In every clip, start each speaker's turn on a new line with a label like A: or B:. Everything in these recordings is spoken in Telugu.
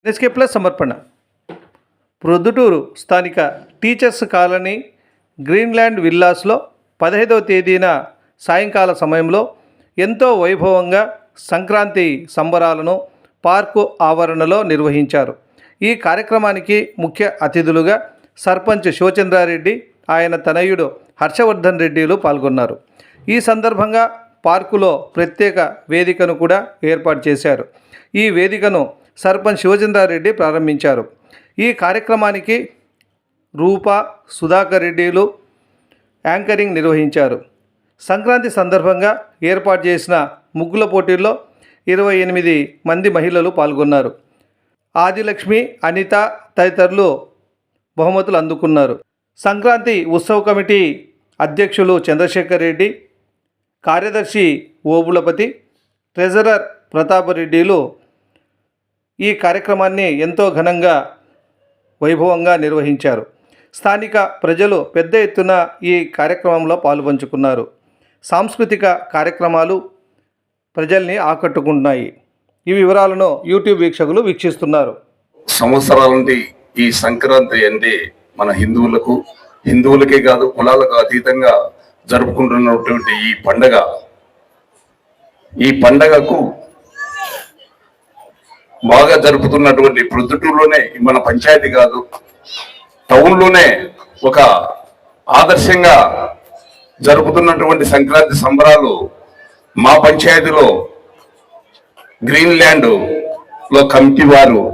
A: ఎన్ఎస్కే ప్లస్ సమర్పణ ప్రొద్దుటూరు స్థానిక టీచర్స్ కాలనీ గ్రీన్లాండ్ విల్లాస్లో 15వ తేదీన సాయంకాల సమయంలో ఎంతో వైభవంగా సంక్రాంతి సంబరాలను పార్కు ఆవరణలో నిర్వహించారు. ఈ కార్యక్రమానికి ముఖ్య అతిథులుగా సర్పంచ్ శివచంద్రారెడ్డి, ఆయన తనయుడు హర్షవర్ధన్ రెడ్డిలు పాల్గొన్నారు. ఈ సందర్భంగా పార్కులో ప్రత్యేక వేదికను కూడా ఏర్పాటు చేశారు. ఈ వేదికను సర్పంచ్ శివచంద్రారెడ్డి ప్రారంభించారు. ఈ కార్యక్రమానికి రూపా, సుధాకర్ రెడ్డిలు యాంకరింగ్ నిర్వహించారు. సంక్రాంతి సందర్భంగా ఏర్పాటు చేసిన ముగ్గుల పోటీల్లో 28 మంది మహిళలు పాల్గొన్నారు. ఆదిలక్ష్మి, అనిత తదితరులు బహుమతులు అందుకున్నారు. సంక్రాంతి ఉత్సవ కమిటీ అధ్యక్షులు చంద్రశేఖర్ రెడ్డి, కార్యదర్శి ఓబులపతి, ట్రెజరర్ ప్రతాపరెడ్డిలు ఈ కార్యక్రమాన్ని ఎంతో ఘనంగా వైభవంగా నిర్వహించారు. స్థానిక ప్రజలు పెద్ద ఎత్తున ఈ కార్యక్రమంలో పాలుపంచుకున్నారు. సాంస్కృతిక కార్యక్రమాలు ప్రజల్ని ఆకట్టుకుంటున్నాయి. ఈ వివరాలను యూట్యూబ్ వీక్షకులు వీక్షిస్తున్నారు.
B: సంవత్సరాల నుండి ఈ సంక్రాంతి అంటే మన హిందువులకే కాదు కులాలకు అతీతంగా జరుపుకుంటున్నటువంటి ఈ పండగకు బాగా జరుపుతున్నటువంటి ప్రొద్దుటూరులోనే మన పంచాయతీ కాదు టౌన్లోనే ఒక ఆదర్శంగా జరుపుతున్నటువంటి సంక్రాంతి సంబరాలు మా పంచాయతీలో గ్రీన్లాండ్లో కమిటీ వారు,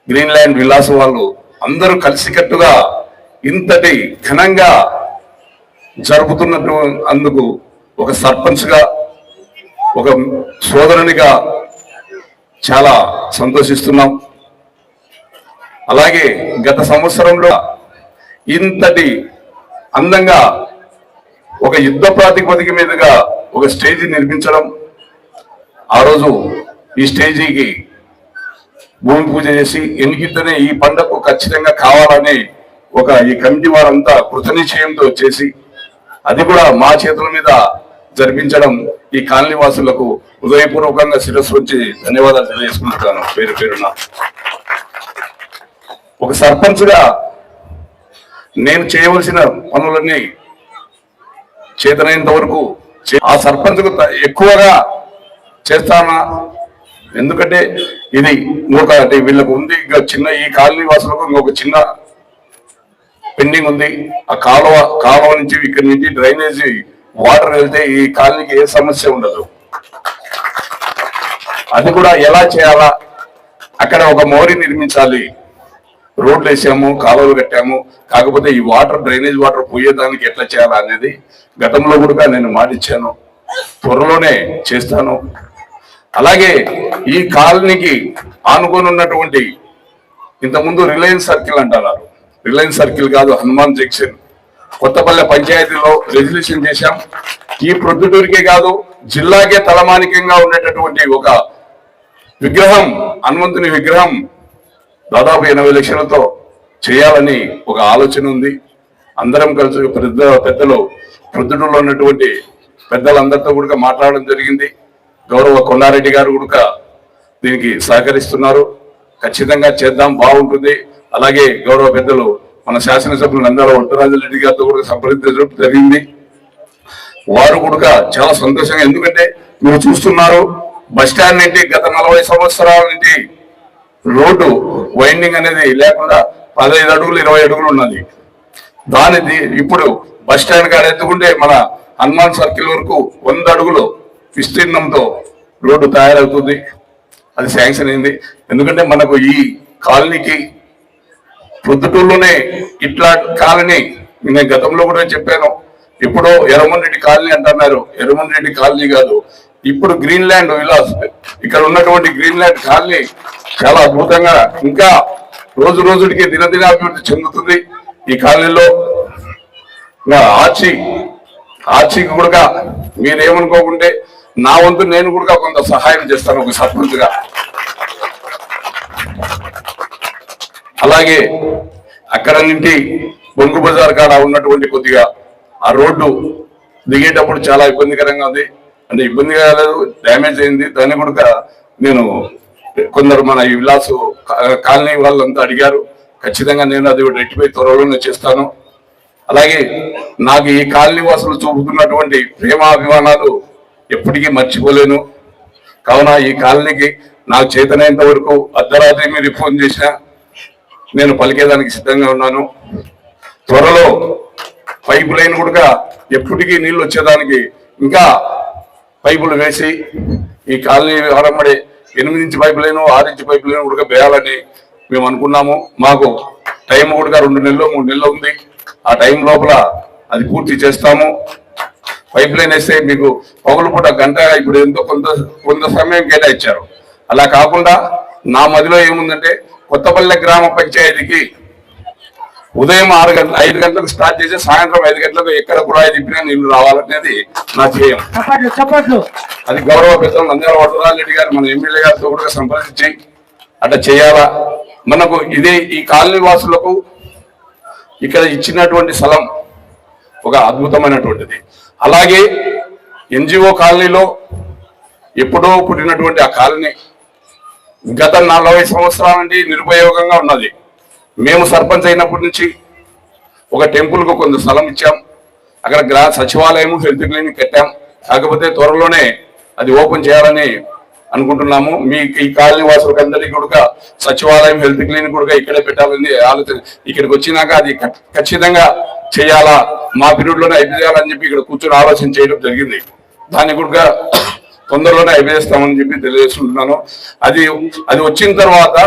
B: గ్రీన్లాండ్ విలాస్ వాళ్ళు అందరూ కలిసికట్టుగా ఇంతటి ఘనంగా జరుపుతున్నట్టు అందుకు ఒక సర్పంచ్గా, ఒక సోదరునిగా చాలా సంతోషిస్తున్నాం. అలాగే గత సంవత్సరంలో ఇంతటి అందంగా ఒక యుద్ధ ప్రాతిపదిక మీదుగా ఒక స్టేజీ నిర్మించడం, ఆ రోజు ఈ స్టేజీకి భూమి పూజ చేసి ఎన్నికిద్దనే ఈ పండగకు ఖచ్చితంగా కావాలని ఈ కమిటీ వారంతా కృతనిశ్చయంతో చేసి అది కూడా మా చేతుల మీద జరిపించడం ఈ కాలనీ వాసులకు హృదయపూర్వకంగా శిరస్సు వచ్చి ధన్యవాదాలు తెలియజేసుకుంటున్నాను. పేరు పేరున ఒక సర్పంచ్గా నేను చేయవలసిన పనులన్నీ చేతనైనంత వరకు ఆ సర్పంచ్కు ఎక్కువగా చేస్తానా, ఎందుకంటే ఇది వీళ్ళకు ఉంది ఇంకా చిన్న ఈ కాలనీ వాసులకు ఇంకొక చిన్న పెండింగ్ ఉంది. ఆ కాలువ నుంచి ఇక్కడి నుంచి డ్రైనేజీ వాటర్ వెళ్తే ఈ కాలనీకి ఏ సమస్య ఉండదు. అది కూడా ఎలా చేయాలా, అక్కడ ఒక మోరీ నిర్మించాలి, రోడ్లు వేసాము, కాలువలు కట్టాము, కాకపోతే ఈ డ్రైనేజ్ వాటర్ పోయేదానికి ఎట్లా చేయాలా అనేది గతంలో కూడా నేను మాటిచ్చాను, త్వరలోనే చేస్తాను. అలాగే ఈ కాలనీకి ఆనుకొని ఉన్నటువంటి ఇంతకుముందు రిలయన్స్ సర్కిల్ అంటారు, రిలయన్స్ సర్కిల్ కాదు, హనుమాన్ జంక్షన్ కొత్తపల్లె పంచాయతీలో రెజల్యూషన్ చేశాం. ఈ ప్రొద్దుటూరికే కాదు జిల్లాకే తలమానికంగా ఉండేటటువంటి ఒక విగ్రహం, హనుమంతుని విగ్రహం దాదాపు 80 లక్షలతో చేయాలని ఒక ఆలోచన ఉంది. అందరం కలిసి పెద్దలు ప్రొద్దుటూరులో ఉన్నటువంటి పెద్దలందరితో కూడా మాట్లాడడం జరిగింది. గౌరవ కొండారెడ్డి గారు కూడా దీనికి సహకరిస్తున్నారు. ఖచ్చితంగా చేద్దాం, బాగుంటుంది. అలాగే గౌరవ పెద్దలు మన శాసనసభ్యులు నందాల ఒట్టరాజరెడ్డి గారితో కూడా సంప్రదించడం జరిగింది. వారు కూడా చాలా సంతోషంగా, ఎందుకంటే మీరు చూస్తున్నారు బస్టాండ్ నుండి గత 40 సంవత్సరాల నుంచి రోడ్డు వైండింగ్ అనేది లేకుండా 15 అడుగులు 20 అడుగులు ఉన్నది. దానిది ఇప్పుడు బస్టాండ్ కాడ ఎత్తుకుంటే మన హనుమాన్ సర్కిల్ వరకు 100 అడుగులు విస్తీర్ణంతో రోడ్డు తయారవుతుంది. అది శాంక్షన్ అయింది. ఎందుకంటే మనకు ఈ కాలనీకి ప్రొద్దుటూరులోనే ఇట్లా కాలనీ నేను గతంలో కూడా చెప్పాను. ఇప్పుడు ఎర్రమన్రెడ్డి కాలనీ అంటున్నారు, ఎర్రమన్రెడ్డి కాలనీ కాదు, ఇప్పుడు గ్రీన్లాండ్ విలాస్, ఇక్కడ ఉన్నటువంటి గ్రీన్లాండ్ కాలనీ చాలా అద్భుతంగా ఇంకా రోజు రోజుడికి దినదినాభివృద్ధి చెందుతుంది. ఈ కాలనీలో ఆర్చికి కూడా మీరేమనుకోకుంటే నా వంతు నేను కూడా కొంత సహాయం చేస్తాను ఒక సర్పంచ్గా. అలాగే అక్కడ నుండి బొంగు బజార్ కాడ ఉన్నటువంటి కొద్దిగా ఆ రోడ్డు దిగేటప్పుడు చాలా ఇబ్బందికరంగా ఉంది. అంటే ఇబ్బందిగా లేదు, డ్యామేజ్ అయింది. దాన్ని కూడా నేను కొందరు మన ఈ విలాసు కాలనీ వాళ్ళంతా అడిగారు. ఖచ్చితంగా నేను అది రెట్టిపై త్వరలోనే చేస్తాను. అలాగే నాకు ఈ కాలనీ వాసులు చూపుతున్నటువంటి ప్రేమాభిమానాలు ఎప్పటికీ మర్చిపోలేను. కావున ఈ కాలనీకి నాకు చేతనైనంత వరకు అర్ధరాత్రి మీరు ఫోన్ చేసినా నేను పలికేదానికి సిద్ధంగా ఉన్నాను. త్వరలో పైపు లైన్ కూడా ఎప్పటికీ నీళ్లు వచ్చేదానికి ఇంకా పైపులు వేసి ఈ కాలనీ ఆరంభడే 8 inch pipe line 6 inch pipe line కూడా వేయాలని మేము అనుకున్నాము. మాకు టైం కూడా 2 నెలలు 3 నెలలు ఉంది. ఆ టైం లోపల అది పూర్తి చేస్తాము. పైప్ లైన్ వేస్తే మీకు పగలు పూట గంట ఇప్పుడు ఎంతో కొంత సమయం కేటాయించారు. అలా కాకుండా నా మదిలో ఏముందంటే కొత్తపల్లె గ్రామ పంచాయతీకి ఉదయం 5 గంటలకు స్టార్ట్ చేసి సాయంత్రం 5 గంటలకు ఎక్కడ కుళాయి తిప్పినా నీళ్లు రావాలనేది నా ధ్యేయం. అది గౌరవ పెద్దలు నంద్యాల వరదరాజరెడ్డి గారు మన ఎమ్మెల్యే గారితో కూడా సంప్రదించి అట్లా చేయాలా. మనకు ఇదే ఈ కాలనీ వాసులకు ఇక్కడ ఇచ్చినటువంటి స్థలం ఒక అద్భుతమైనటువంటిది. అలాగే ఎన్జిఓ కాలనీలో ఎప్పుడో పుట్టినటువంటి ఆ కాలనీ గత 40 సంవత్సరాల నుండి నిరుపయోగంగా ఉన్నది. మేము సర్పంచ్ అయినప్పటి నుంచి ఒక టెంపుల్కు కొంత స్థలం ఇచ్చాం. అక్కడ సచివాలయం హెల్త్ క్లినిక్ కట్టాం. కాకపోతే త్వరలోనే అది ఓపెన్ చేయాలని అనుకుంటున్నాము. మీ ఈ కాలనీ వాసులకు అందరికీ కూడా సచివాలయం హెల్త్ క్లినిక్ కూడా ఇక్కడే పెట్టాలని ఆలోచన. ఇక్కడికి వచ్చినాక అది ఖచ్చితంగా చేయాలా, మా పీరియడ్లోనే అయిపోయాలని చెప్పి ఇక్కడ కూర్చొని ఆలోచన చేయడం జరిగింది. దాన్ని కూడా తొందరలోనే అయిపోయేస్తామని చెప్పి తెలియజేసుకుంటున్నాను. అది వచ్చిన తర్వాత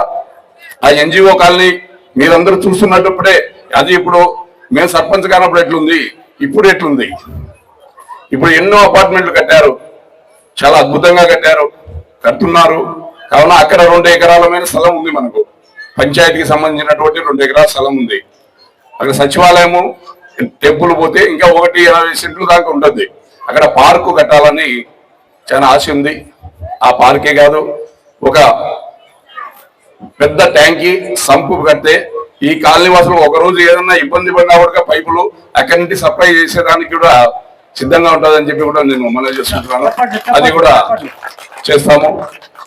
B: ఆ ఎన్జిఓ కాలనీ మీరందరూ చూస్తున్నప్పుడే అది ఇప్పుడు మేము సర్పంచ్ కానప్పుడు ఎట్లుంది, ఇప్పుడు ఎట్లుంది. ఇప్పుడు ఎన్నో అపార్ట్మెంట్లు కట్టారు, చాలా అద్భుతంగా కడుతున్నారు. కావున అక్కడ 2 ఎకరాలమైన స్థలం ఉంది. మనకు పంచాయతీకి సంబంధించినటువంటి 2 ఎకరాల స్థలం ఉంది. అక్కడ సచివాలయము టెంపుల్ పోతే ఇంకా 1-20 సెంట్లు దాకా ఉంటుంది. అక్కడ పార్కు కట్టాలని చాలా ఆశ ఉంది. ఆ పార్కే కాదు, ఒక పెద్ద ట్యాంకీ సంపు కడితే ఈ కాలనీ వాసులు ఒకరోజు ఏదన్నా ఇబ్బంది పడినా కూడా పైపులు అక్కడి నుంచి సప్లై చేసేదానికి కూడా సిద్ధంగా ఉంటుందని చెప్పి కూడా నేను మనవి చేసుకుంటున్నాను. అది కూడా చేస్తాము.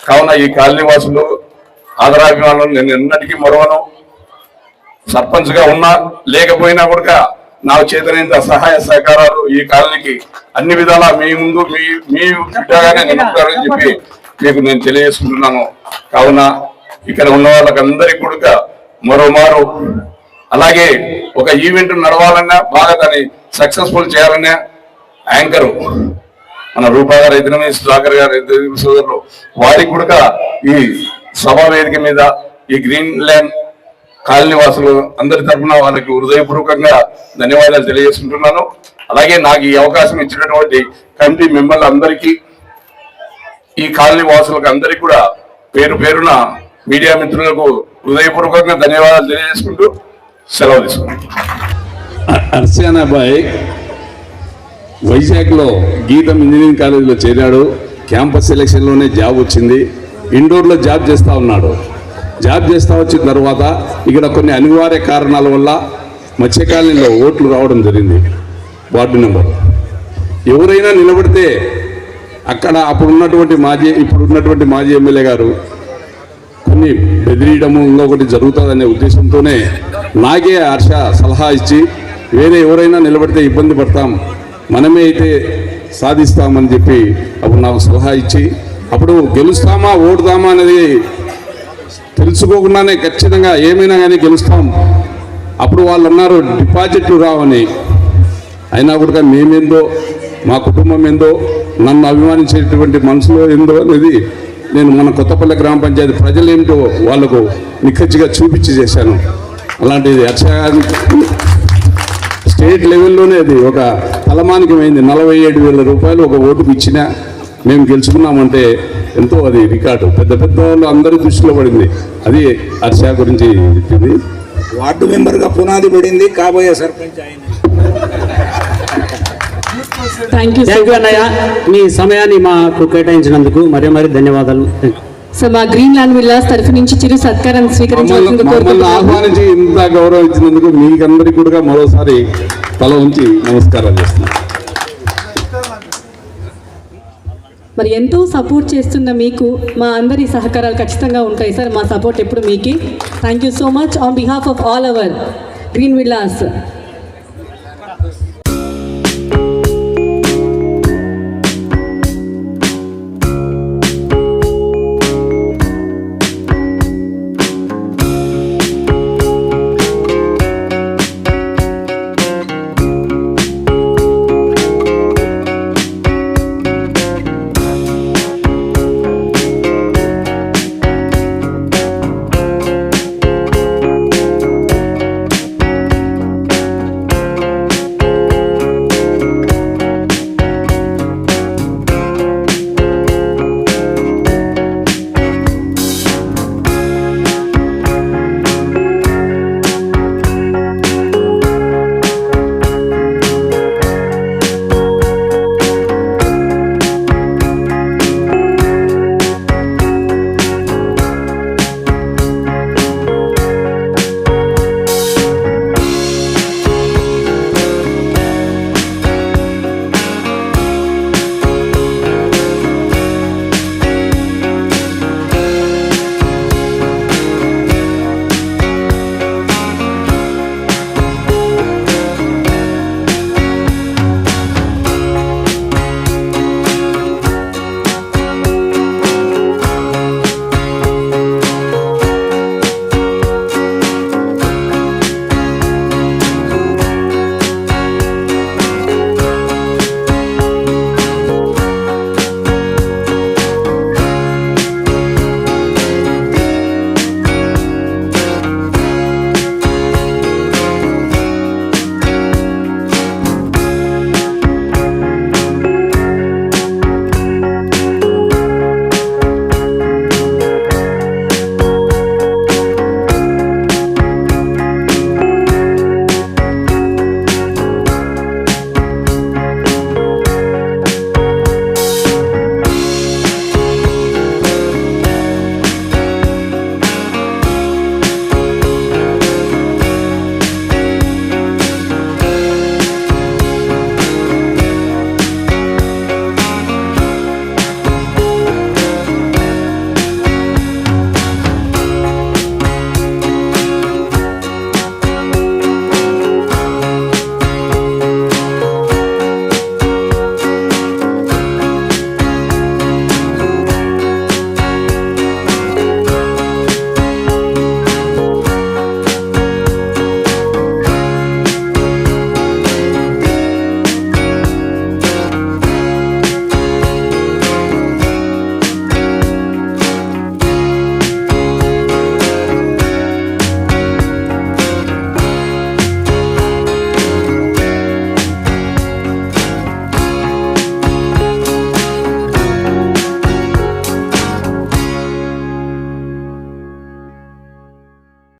B: కావున ఈ కాలనీ వాసులు ఆదరాభిమానులు నేను ఎన్నటికీ మరవను. సర్పంచ్ గా ఉన్నా లేకపోయినా కూడా నాకు చేతనైనంత సహాయ సహకారాలు ఈ కాలనీకి అన్ని విధాలా మీ ముందు మీ బిడ్డగానే నిలుపుతారని చెప్పి మీకు నేను తెలియజేసుకుంటున్నాను. కావున ఇక్కడ ఉన్న వాళ్ళకందరికీ కూడా మరోమారు అలాగే ఒక ఈవెంట్ నడవాలన్నా బాగా దాన్ని సక్సెస్ఫుల్ చేయాలన్నా యాంకరు మన రూపా గారు ఎదురమే సుధాకర్ గారు సోదరులు వారికి కూడా ఈ సభా వేదిక మీద ఈ గ్రీన్ ల్యాండ్ కాలనీ వాసులు అందరి తరఫున వాళ్ళకి హృదయపూర్వకంగా ధన్యవాదాలు తెలియజేసుకుంటున్నాను. అలాగే నాకు ఈ అవకాశం ఇచ్చినటువంటి కమిటీ మెంబర్లు అందరికీ ఈ కాలనీ వాసులకు అందరికీ కూడా పేరు పేరున మీడియా మిత్రులకు హృదయపూర్వకంగా ధన్యవాదాలు తెలియజేసుకుంటూ సెలవు తీసుకుంటాను.
C: అర్చానాబాయ్ వైజాగ్లో గీతం ఇంజనీరింగ్ కాలేజీలో చేరాడు. క్యాంపస్ సెలక్షన్లోనే జాబ్ వచ్చింది. ఇండోర్లో జాబ్ చేస్తూ ఉన్నాడు. జాబ్ చేస్తూ వచ్చిన తర్వాత ఇక్కడ కొన్ని అనివార్య కారణాల వల్ల మత్స్యకాలనీలో ఓట్లు రావడం జరిగింది. వార్డు నెంబర్ ఎవరైనా నిలబడితే అక్కడ ఇప్పుడున్నటువంటి మాజీ ఎమ్మెల్యే గారు కొన్ని బెదిరియడము ఇంకొకటి జరుగుతుందనే ఉద్దేశంతోనే నాకే హర్ష సలహా ఇచ్చి వేరే ఎవరైనా నిలబడితే ఇబ్బంది పడతాం, మనమే అయితే సాధిస్తామని చెప్పి అప్పుడు నాకు సలహా ఇచ్చి అప్పుడు గెలుస్తామా ఓడుతామా అనేది తెలుసుకోకుండానే ఖచ్చితంగా ఏమైనా కానీ గెలుస్తాం. అప్పుడు వాళ్ళు అన్నారు డిపాజిట్లు రావని. అయినా కూడా మేమేందో మా కుటుంబం ఏందో నన్ను అభిమానించేటువంటి మనసులో ఏందో అనేది నేను మన కొత్తపల్లి గ్రామ పంచాయతీ ప్రజలు ఏమిటో వాళ్లకు నిక్కచ్చిగా చూపించి చేశాను. అలాంటిది స్టేట్ లెవెల్లోనే అది ఒక తలమానికమైంది. 47,000 రూపాయలు ఒక ఓటుకు ఇచ్చినా మేము గెలుచుకున్నామంటే ఎంతో అది రికార్డు. పెద్ద పెద్ద వాళ్ళు అందరి దృష్టిలో పడింది. అది హర్ష గురించి చెప్పింది.
D: వార్డు మెంబర్గా పునాది పడింది, కాబోయే సర్పంచ్ ఆయన.
E: థ్యాంక్ యూ అన్నయ్య, మీ సమయాన్ని మాకు కేటాయించినందుకు మరీ ధన్యవాదాలు.
F: సో మా గ్రీన్ ల్యాండ్ విల్లాస్ తరఫు నుంచి చిరు సత్కారాన్ని స్వీకరించాల్సిందిగా
C: ఆహ్వానించి ఇంత గౌరవం ఇచ్చినందుకు మీకందరికీ కూడా మరోసారి తల ఉంచి నమస్కారాలు చేస్తున్నాను.
F: మరి ఎంతో సపోర్ట్ చేస్తున్న మీకు మా అందరి సహకారాలు ఖచ్చితంగా ఉంటాయి సార్. మా సపోర్ట్ ఎప్పుడు మీకే. Thank you so much on behalf of all our green villas